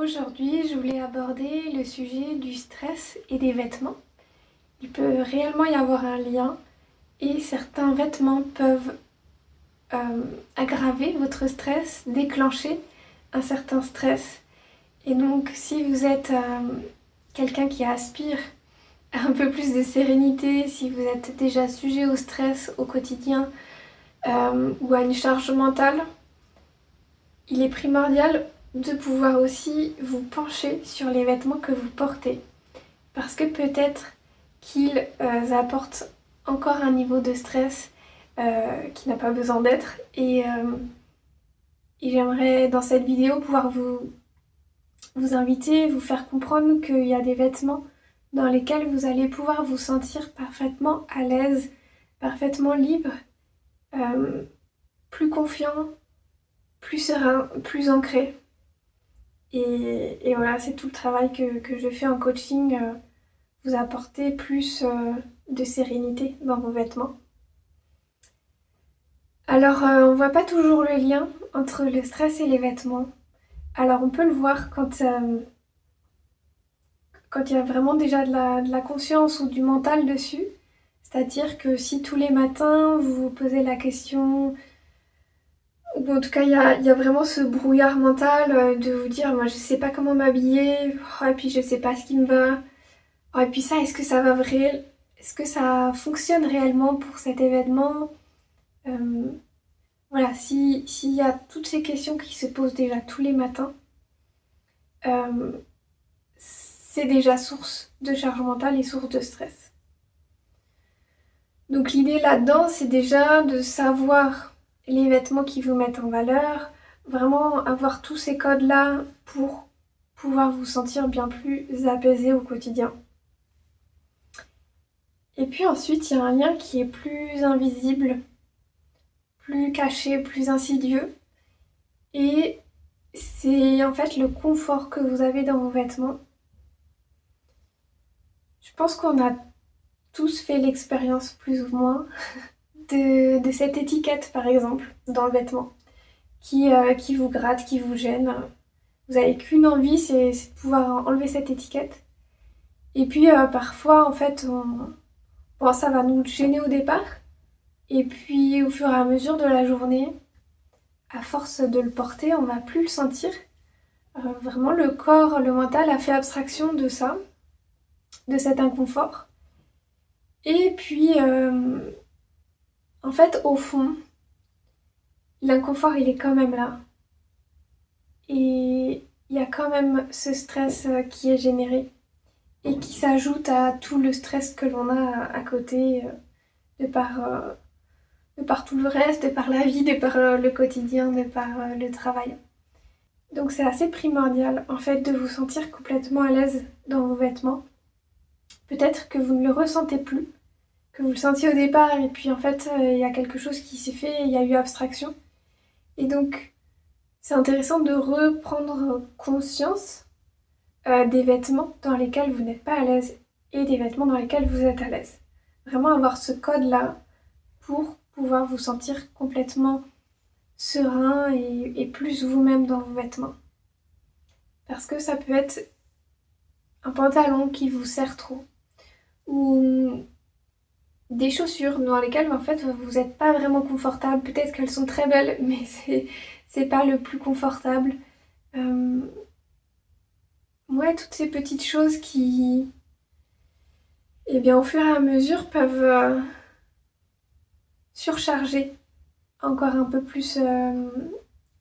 Aujourd'hui, je voulais aborder le sujet du stress et des vêtements. Il peut réellement y avoir un lien et certains vêtements peuvent aggraver votre stress, déclencher un certain stress. Et donc, si vous êtes quelqu'un qui aspire à un peu plus de sérénité, si vous êtes déjà sujet au stress au quotidien ou à une charge mentale, il est primordial de pouvoir aussi vous pencher sur les vêtements que vous portez. Parce que peut-être qu'ils apportent encore un niveau de stress qui n'a pas besoin d'être. Et j'aimerais dans cette vidéo pouvoir vous inviter, vous faire comprendre qu'il y a des vêtements dans lesquels vous allez pouvoir vous sentir parfaitement à l'aise, parfaitement libre, plus confiant, plus serein, plus ancré. Et voilà, c'est tout le travail que je fais en coaching, vous apporter plus de sérénité dans vos vêtements. Alors, on voit pas toujours le lien entre le stress et les vêtements. Alors, on peut le voir quand il y a vraiment déjà de la conscience ou du mental dessus. C'est-à-dire que si tous les matins, vous vous posez la question, ou en tout cas, il y a vraiment ce brouillard mental de vous dire, moi, je sais pas comment m'habiller, oh, et puis je sais pas ce qui me va. Oh, et puis ça, est-ce que ça fonctionne réellement pour cet événement? Voilà, s'il y a toutes ces questions qui se posent déjà tous les matins, euh, c'est déjà source de charge mentale et source de stress. Donc l'idée là-dedans, c'est déjà de savoir les vêtements qui vous mettent en valeur, vraiment avoir tous ces codes-là pour pouvoir vous sentir bien plus apaisé au quotidien. Et puis ensuite, il y a un lien qui est plus invisible, plus caché, plus insidieux. Et c'est en fait le confort que vous avez dans vos vêtements. Je pense qu'on a tous fait l'expérience, plus ou moins, de cette étiquette, par exemple, dans le vêtement, qui vous gratte, qui vous gêne. Vous n'avez qu'une envie, c'est de pouvoir enlever cette étiquette. Et puis parfois, en fait, bon, ça va nous gêner au départ. Et puis au fur et à mesure de la journée, à force de le porter, on va plus le sentir. Vraiment, le corps, le mental a fait abstraction de ça, de cet inconfort. Et puis, en fait, au fond, l'inconfort, il est quand même là. Et il y a quand même ce stress qui est généré et qui s'ajoute à tout le stress que l'on a à côté de par tout le reste, de par la vie, de par le quotidien, de par le travail. Donc c'est assez primordial en fait de vous sentir complètement à l'aise dans vos vêtements. Peut-être que vous ne le ressentez plus, que vous le sentiez au départ et puis en fait il y a quelque chose qui s'est fait, il y a eu abstraction. Et donc c'est intéressant de reprendre conscience des vêtements dans lesquels vous n'êtes pas à l'aise et des vêtements dans lesquels vous êtes à l'aise. Vraiment avoir ce code-là pour pouvoir vous sentir complètement serein et plus vous-même dans vos vêtements. Parce que ça peut être un pantalon qui vous serre trop ou des chaussures dans lesquelles en fait vous n'êtes pas vraiment confortable. Peut-être qu'elles sont très belles, mais c'est pas le plus confortable. Ouais, toutes ces petites choses qui, eh bien, au fur et à mesure, peuvent surcharger encore un peu plus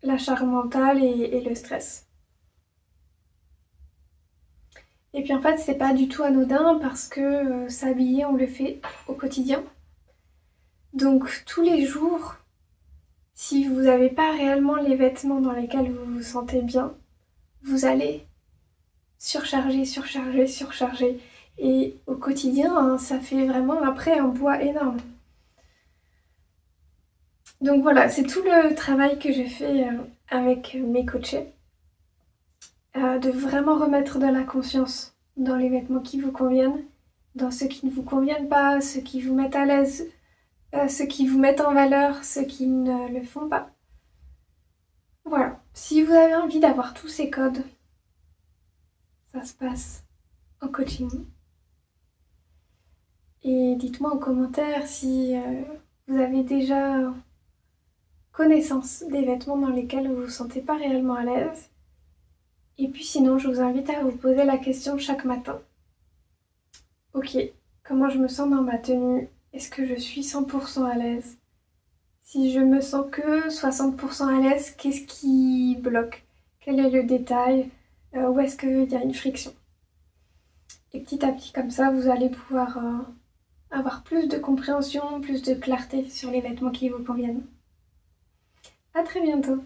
la charge mentale et le stress. Et puis en fait, c'est pas du tout anodin parce que s'habiller, on le fait au quotidien. Donc tous les jours, si vous n'avez pas réellement les vêtements dans lesquels vous vous sentez bien, vous allez surcharger, surcharger, surcharger. Et au quotidien, hein, ça fait vraiment après un poids énorme. Donc voilà, c'est tout le travail que j'ai fait avec mes coachés. De vraiment remettre de la conscience dans les vêtements qui vous conviennent, dans ceux qui ne vous conviennent pas, ceux qui vous mettent à l'aise, ceux qui vous mettent en valeur, ceux qui ne le font pas. Voilà. Si vous avez envie d'avoir tous ces codes ça se passe en coaching. Et dites-moi en commentaire si vous avez déjà connaissance des vêtements dans lesquels vous ne vous sentez pas réellement à l'aise. Et puis sinon, je vous invite à vous poser la question chaque matin. Ok, comment je me sens dans ma tenue? Est-ce que je suis 100% à l'aise? Si je me sens que 60% à l'aise, qu'est-ce qui bloque? Quel est le détail? Où est-ce qu'il y a une friction? Et petit à petit, comme ça, vous allez pouvoir avoir plus de compréhension, plus de clarté sur les vêtements qui vous conviennent. À très bientôt!